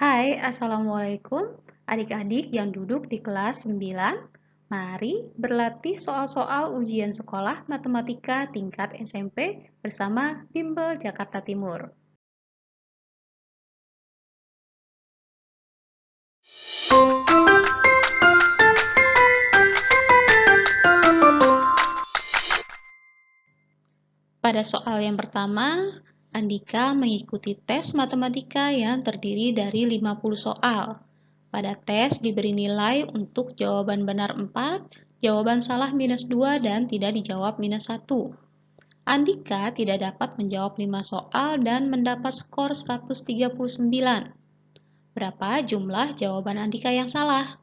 Hai, Assalamualaikum adik-adik yang duduk di kelas 9. Mari berlatih soal-soal ujian sekolah matematika tingkat SMP bersama Bimbel Jakarta Timur. Pada soal yang pertama, Andika mengikuti tes matematika yang terdiri dari 50 soal. Pada tes diberi nilai untuk jawaban benar 4, jawaban salah -2, dan tidak dijawab -1. Andika tidak dapat menjawab 5 soal dan mendapat skor 139. Berapa jumlah jawaban Andika yang salah?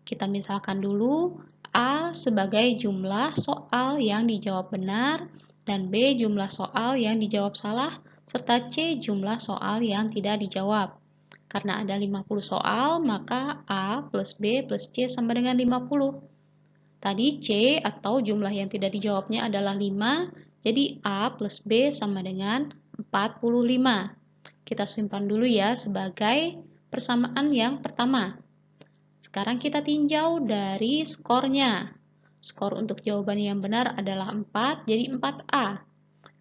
Kita misalkan dulu A sebagai jumlah soal yang dijawab benar dan B jumlah soal yang dijawab salah serta C jumlah soal yang tidak dijawab. Karena ada 50 soal, maka A plus B plus C sama dengan 50. Tadi C atau jumlah yang tidak dijawabnya adalah 5, jadi A plus B sama dengan 45. Kita simpan dulu ya sebagai persamaan yang pertama. Sekarang kita tinjau dari skornya. Skor untuk jawaban yang benar adalah 4, jadi 4A.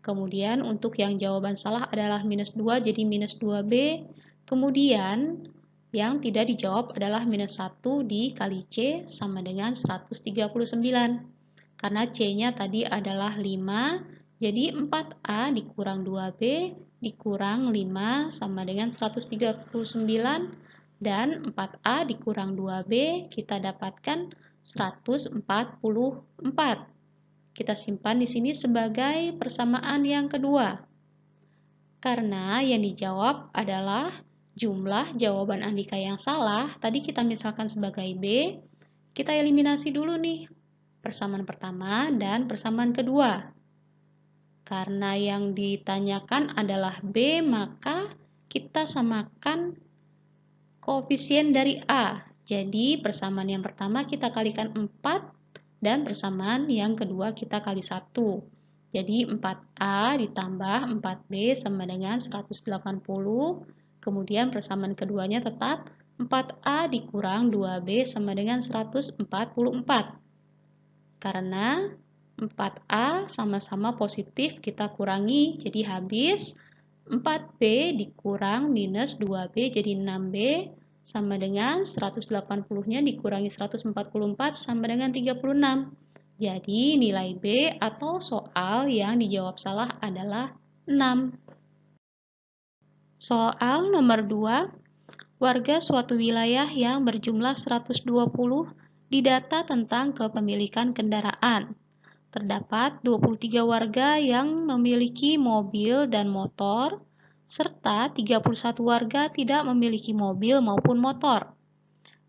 Kemudian untuk yang jawaban salah adalah -2, jadi -2B. Kemudian yang tidak dijawab adalah -1 dikali C sama dengan 139. Karena C-nya tadi adalah 5, jadi 4A dikurang 2B dikurang 5 sama dengan 139. Dan 4A dikurang 2B kita dapatkan 144. Kita simpan di sini sebagai persamaan yang kedua. Karena yang dijawab adalah jumlah jawaban Andika yang salah, tadi kita misalkan sebagai B, kita eliminasi dulu nih persamaan pertama dan persamaan kedua. Karena yang ditanyakan adalah B, maka kita samakan koefisien dari A. Jadi persamaan yang pertama kita kalikan 4 dan persamaan yang kedua kita kali 1. Jadi 4A ditambah 4B sama dengan 180. Kemudian persamaan keduanya tetap 4A dikurang 2B sama dengan 144. Karena 4A sama-sama positif kita kurangi, jadi habis 4B dikurang minus 2B jadi 6B sama dengan 180-nya dikurangi 144 sama dengan 36. Jadi nilai B atau soal yang dijawab salah adalah 6. Soal nomor 2, warga suatu wilayah yang berjumlah 120 didata tentang kepemilikan kendaraan. Terdapat 23 warga yang memiliki mobil dan motor, serta 31 warga tidak memiliki mobil maupun motor.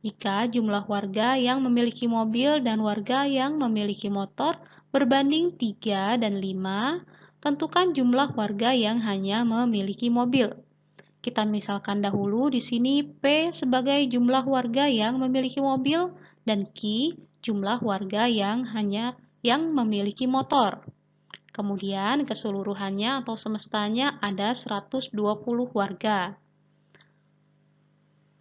Jika jumlah warga yang memiliki mobil dan warga yang memiliki motor berbanding 3 dan 5, tentukan jumlah warga yang hanya memiliki mobil. Kita misalkan dahulu di sini P sebagai jumlah warga yang memiliki mobil dan Q jumlah warga yang memiliki motor. Kemudian keseluruhannya atau semestanya ada 120 warga.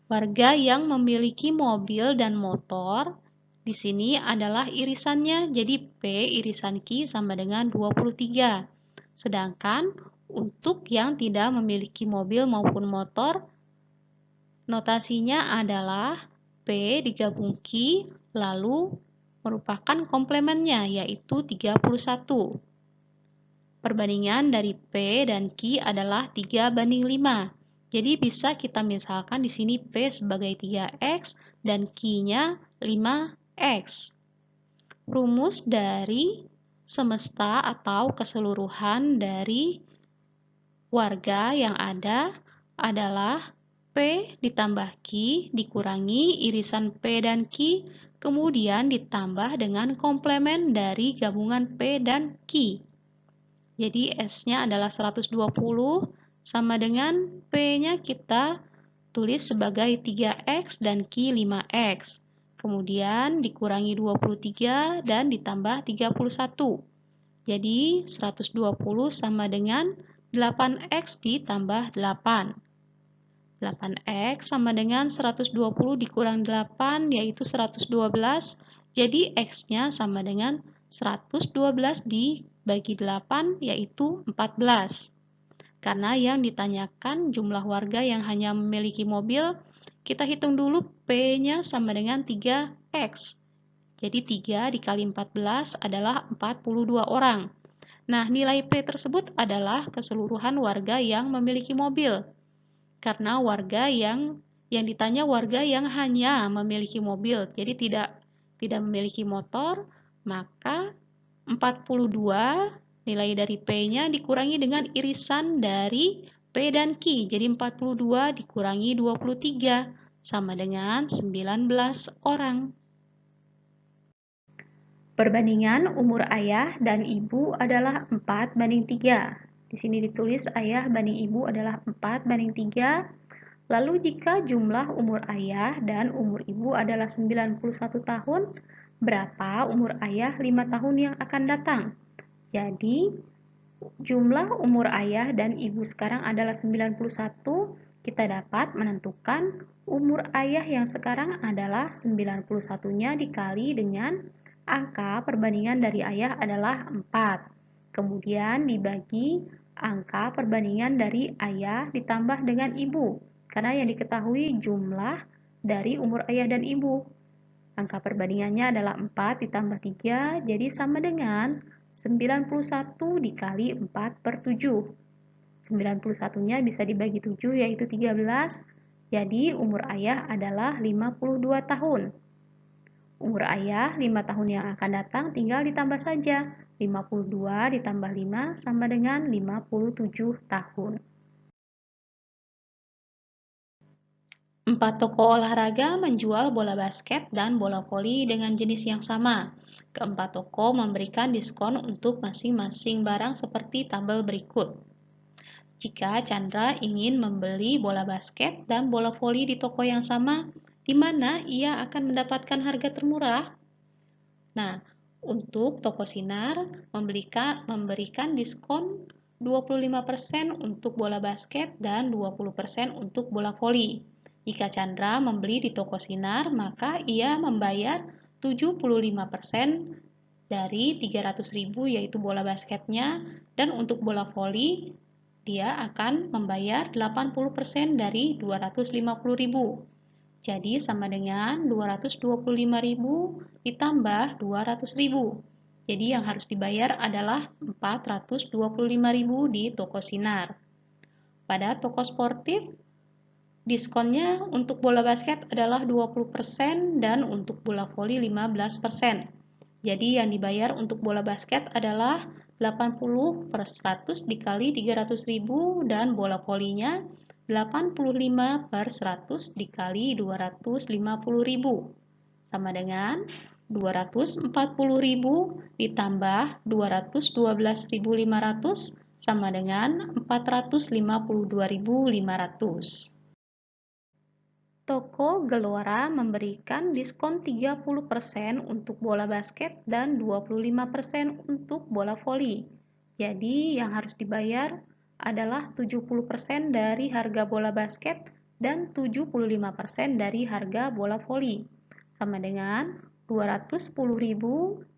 Warga yang memiliki mobil dan motor di sini adalah irisannya, jadi P irisan Q sama dengan 23. Sedangkan untuk yang tidak memiliki mobil maupun motor, notasinya adalah P digabung Q lalu merupakan komplemennya yaitu 31. Perbandingan dari P dan Q adalah 3:5. Jadi bisa kita misalkan di sini P sebagai 3X dan Q-nya 5X. Rumus dari semesta atau keseluruhan dari warga yang ada adalah P ditambah Q dikurangi irisan P dan Q, kemudian ditambah dengan komplemen dari gabungan P dan Q. Jadi S-nya adalah 120 sama dengan P-nya kita tulis sebagai 3X dan Q 5X. Kemudian dikurangi 23 dan ditambah 31. Jadi 120 sama dengan 8X ditambah 8. 8X sama dengan 120 dikurang 8, yaitu 112. Jadi X-nya sama dengan 112 dibagi 8, yaitu 14. Karena yang ditanyakan jumlah warga yang hanya memiliki mobil, kita hitung dulu P-nya sama dengan 3X. Jadi 3 dikali 14 adalah 42 orang. Nah, nilai P tersebut adalah keseluruhan warga yang memiliki mobil. Karena warga yang ditanya warga yang hanya memiliki mobil, jadi tidak memiliki motor, maka 42 nilai dari P-nya dikurangi dengan irisan dari P dan Q. Jadi 42 dikurangi 23 sama dengan 19 orang. Perbandingan umur ayah dan ibu adalah 4:3. Di sini ditulis ayah banding ibu adalah 4:3. Lalu jika jumlah umur ayah dan umur ibu adalah 91 tahun, berapa umur ayah 5 tahun yang akan datang? Jadi, jumlah umur ayah dan ibu sekarang adalah 91. Kita dapat menentukan umur ayah yang sekarang adalah 91-nya dikali dengan angka perbandingan dari ayah adalah 4. Kemudian dibagi angka perbandingan dari ayah ditambah dengan ibu. Karena yang diketahui jumlah dari umur ayah dan ibu. Angka perbandingannya adalah 4 ditambah 3, jadi sama dengan 91 dikali 4/7. 91-nya bisa dibagi 7, yaitu 13. Jadi umur ayah adalah 52 tahun. Umur ayah 5 tahun yang akan datang tinggal ditambah saja. 52 ditambah 5 sama dengan 57 tahun. 4 toko olahraga menjual bola basket dan bola voli dengan jenis yang sama. Keempat toko memberikan diskon untuk masing-masing barang seperti tabel berikut. Jika Chandra ingin membeli bola basket dan bola voli di toko yang sama, di mana ia akan mendapatkan harga termurah? Nah, untuk toko Sinar memberikan diskon 25% untuk bola basket dan 20% untuk bola voli. Jika Chandra membeli di toko Sinar, maka ia membayar 75% dari 300.000 yaitu bola basketnya, dan untuk bola voli dia akan membayar 80% dari 250.000. Jadi sama dengan 225.000 ditambah 200.000. Jadi yang harus dibayar adalah 425.000 di toko Sinar. Pada toko sportif, diskonnya untuk bola basket adalah 20% dan untuk bola voli 15%. Jadi yang dibayar untuk bola basket adalah 80/100 dikali 300.000 dan bola volinya 85/100 dikali 250.000 sama dengan 240.000 ditambah 212.500 sama dengan 452.500. Toko Gelora memberikan diskon 30% untuk bola basket dan 25% untuk bola voli. Jadi yang harus dibayar adalah 70% dari harga bola basket dan 75% dari harga bola voli. Sama dengan 210.000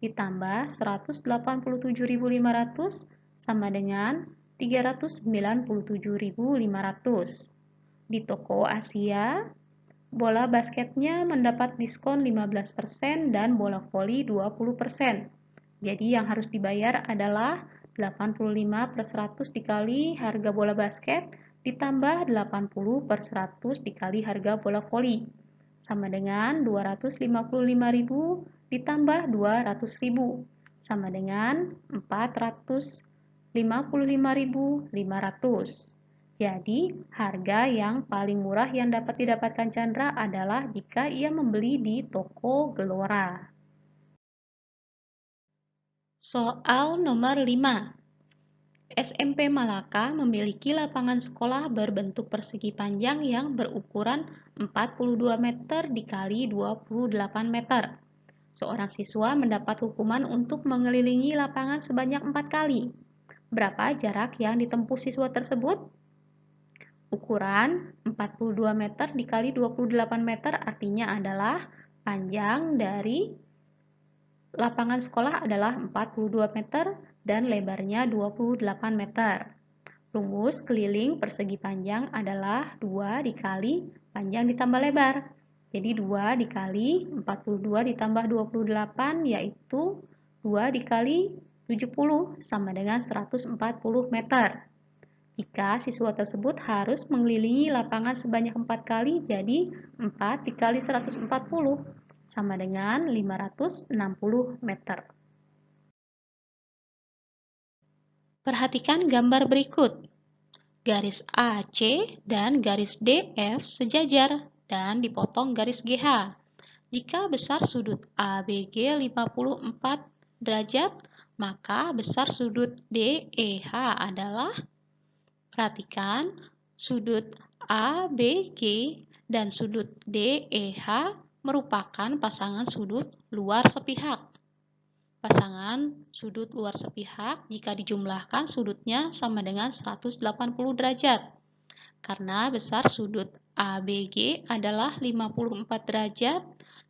ditambah 187.500 sama dengan 397.500. Di toko Asia, bola basketnya mendapat diskon 15% dan bola voli 20%. Jadi yang harus dibayar adalah 85/100 dikali harga bola basket ditambah 80/100 dikali harga bola voli. Sama dengan 255.000 ditambah 200.000. Sama dengan 455.500. Jadi, harga yang paling murah yang dapat didapatkan Chandra adalah jika ia membeli di toko Gelora. Soal nomor 5. SMP Malaka memiliki lapangan sekolah berbentuk persegi panjang yang berukuran 42 meter dikali 28 meter. Seorang siswa mendapat hukuman untuk mengelilingi lapangan sebanyak 4 kali. Berapa jarak yang ditempuh siswa tersebut? Ukuran 42 meter dikali 28 meter artinya adalah panjang dari lapangan sekolah adalah 42 meter dan lebarnya 28 meter. Rumus keliling persegi panjang adalah 2 dikali panjang ditambah lebar. Jadi 2 dikali 42 ditambah 28 yaitu 2 dikali 70 sama dengan 140 meter. Jika siswa tersebut harus mengelilingi lapangan sebanyak 4 kali, jadi 4 dikali 140 sama dengan 560 meter. Perhatikan gambar berikut. Garis AC dan garis DF sejajar dan dipotong garis GH. Jika besar sudut ABG 54 derajat, maka besar sudut DEH adalah, perhatikan, sudut ABG dan sudut DEH merupakan pasangan sudut luar sepihak. Pasangan sudut luar sepihak jika dijumlahkan sudutnya sama dengan 180 derajat. Karena besar sudut ABG adalah 54 derajat,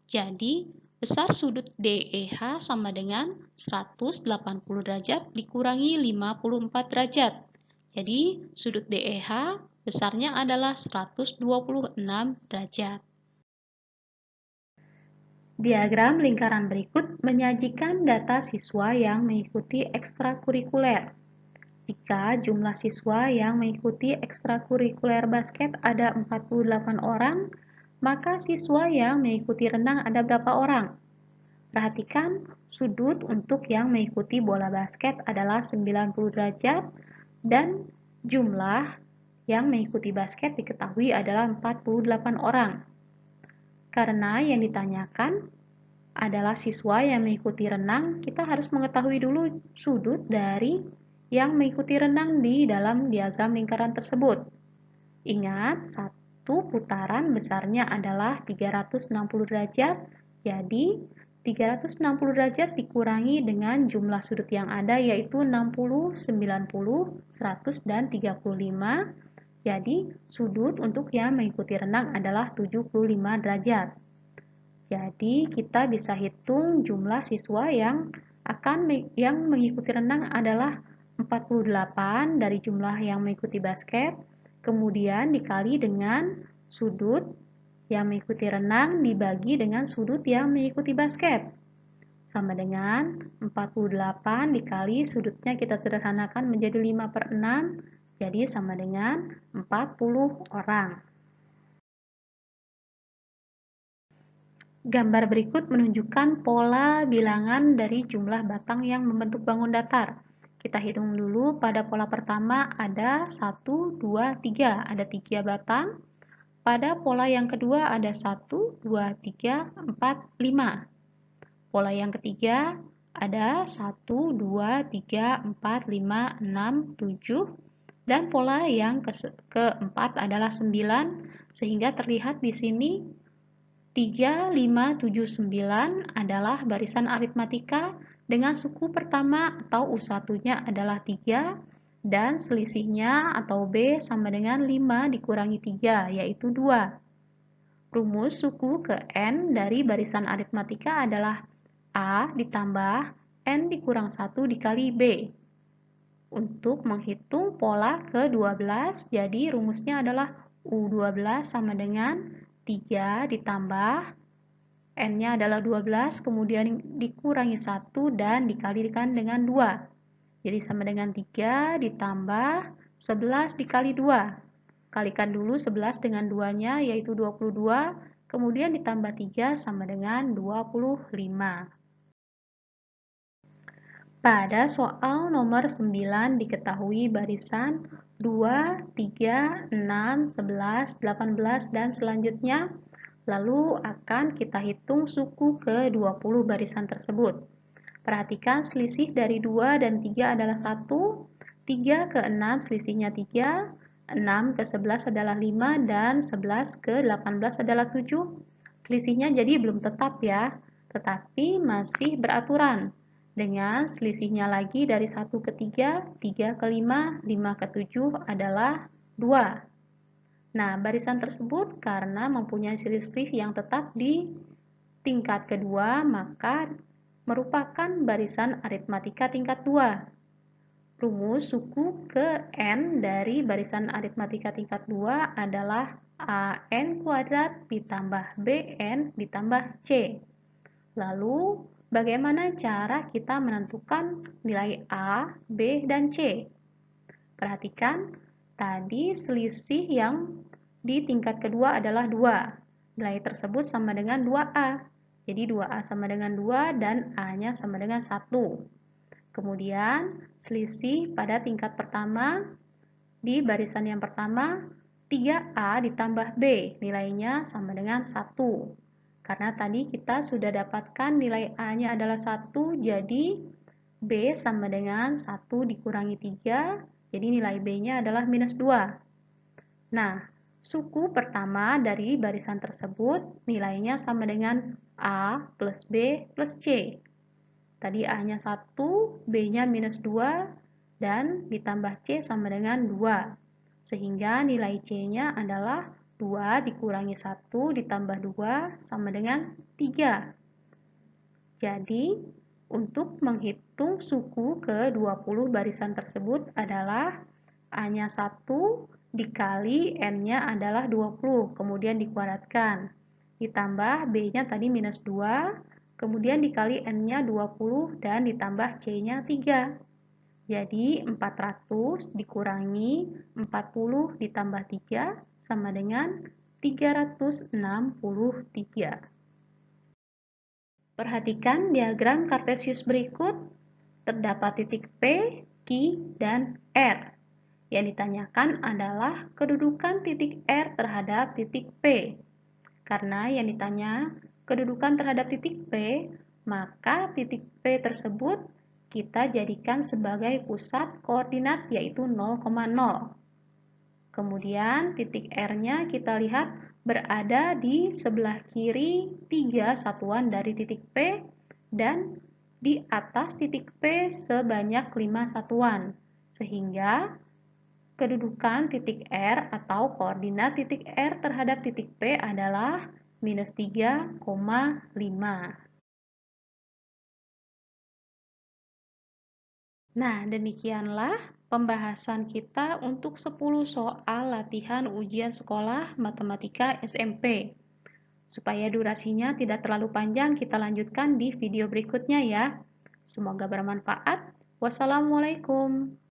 jadi besar sudut DEH sama dengan 180 derajat dikurangi 54 derajat. Jadi sudut DEH besarnya adalah 126 derajat. Diagram lingkaran berikut menyajikan data siswa yang mengikuti ekstrakurikuler. Jika jumlah siswa yang mengikuti ekstrakurikuler basket ada 48 orang, maka siswa yang mengikuti renang ada berapa orang? Perhatikan, sudut untuk yang mengikuti bola basket adalah 90 derajat dan jumlah yang mengikuti basket diketahui adalah 48 orang. Karena yang ditanyakan adalah siswa yang mengikuti renang, kita harus mengetahui dulu sudut dari yang mengikuti renang di dalam diagram lingkaran tersebut. Ingat, satu putaran besarnya adalah 360 derajat, jadi 360 derajat dikurangi dengan jumlah sudut yang ada yaitu 60, 90, 100, dan 35. Jadi, sudut untuk yang mengikuti renang adalah 75 derajat. Jadi, kita bisa hitung jumlah siswa yang mengikuti renang adalah 48 dari jumlah yang mengikuti basket, kemudian dikali dengan sudut yang mengikuti renang dibagi dengan sudut yang mengikuti basket. Sama dengan 48 dikali sudutnya kita sederhanakan menjadi 5/6, jadi sama dengan 40 orang. Gambar berikut menunjukkan pola bilangan dari jumlah batang yang membentuk bangun datar. Kita hitung dulu, pada pola pertama ada 1, 2, 3, ada 3 batang. Pada pola yang kedua ada 1, 2, 3, 4, 5. Pola yang ketiga ada 1, 2, 3, 4, 5, 6, 7. Dan pola yang keempat adalah 9, sehingga terlihat di sini 3, 5, 7, 9 adalah barisan aritmatika dengan suku pertama atau U1-nya adalah 3 dan selisihnya atau B sama dengan 5 dikurangi 3 yaitu 2. Rumus suku ke N dari barisan aritmatika adalah A ditambah N dikurang 1 dikali B. Untuk menghitung pola ke-12, jadi rumusnya adalah U12 sama dengan 3 ditambah N-nya adalah 12, kemudian dikurangi 1 dan dikalikan dengan 2. Jadi sama dengan 3 ditambah 11 dikali 2. Kalikan dulu 11 dengan 2-nya yaitu 22, kemudian ditambah 3 sama dengan 25. Pada soal nomor 9 diketahui barisan 2, 3, 6, 11, 18, dan selanjutnya. Lalu akan kita hitung suku ke-20 barisan tersebut. Perhatikan selisih dari 2 dan 3 adalah 1, 3 ke 6 selisihnya 3, 6 ke 11 adalah 5, dan 11 ke 18 adalah 7. Selisihnya jadi belum tetap ya, tetapi masih beraturan. Dengan selisihnya lagi dari 1 ke 3, 3 ke 5, 5 ke 7 adalah 2. Nah, barisan tersebut karena mempunyai selisih yang tetap di tingkat kedua, maka merupakan barisan aritmatika tingkat 2. Rumus suku ke N dari barisan aritmatika tingkat 2 adalah AN kuadrat ditambah BN ditambah C. Lalu, bagaimana cara kita menentukan nilai A, B, dan C? Perhatikan, tadi selisih yang di tingkat kedua adalah 2. Nilai tersebut sama dengan 2A. Jadi 2A sama dengan 2 dan A-nya sama dengan 1. Kemudian, selisih pada tingkat pertama, di barisan yang pertama, 3A ditambah B, nilainya sama dengan 1. Karena tadi kita sudah dapatkan nilai A-nya adalah 1, jadi B sama dengan 1 dikurangi 3, jadi nilai B-nya adalah minus 2. Nah, suku pertama dari barisan tersebut nilainya sama dengan A plus B plus C. Tadi A-nya 1, B-nya minus 2, dan ditambah C sama dengan 2. Sehingga nilai C-nya adalah 2 dikurangi 1 ditambah 2 sama dengan 3. Jadi, untuk menghitung suku ke 20 barisan tersebut adalah A-nya 1 dikali N-nya adalah 20, kemudian dikuadratkan. Ditambah B-nya tadi minus 2, kemudian dikali N-nya 20 dan ditambah C-nya 3. Jadi 400 dikurangi 40 ditambah 3 sama dengan 363. Perhatikan diagram Kartesius berikut. Terdapat titik P, Q, dan R. Yang ditanyakan adalah kedudukan titik R terhadap titik P. Karena yang ditanya kedudukan terhadap titik P, maka titik P tersebut kita jadikan sebagai pusat koordinat yaitu 0,0. Kemudian titik R-nya kita lihat berada di sebelah kiri 3 satuan dari titik P dan di atas titik P sebanyak 5 satuan. Sehingga kedudukan titik R atau koordinat titik R terhadap titik P adalah minus 3,5. Nah, demikianlah pembahasan kita untuk 10 soal latihan ujian sekolah matematika SMP. Supaya durasinya tidak terlalu panjang, kita lanjutkan di video berikutnya ya. Semoga bermanfaat. Wassalamualaikum.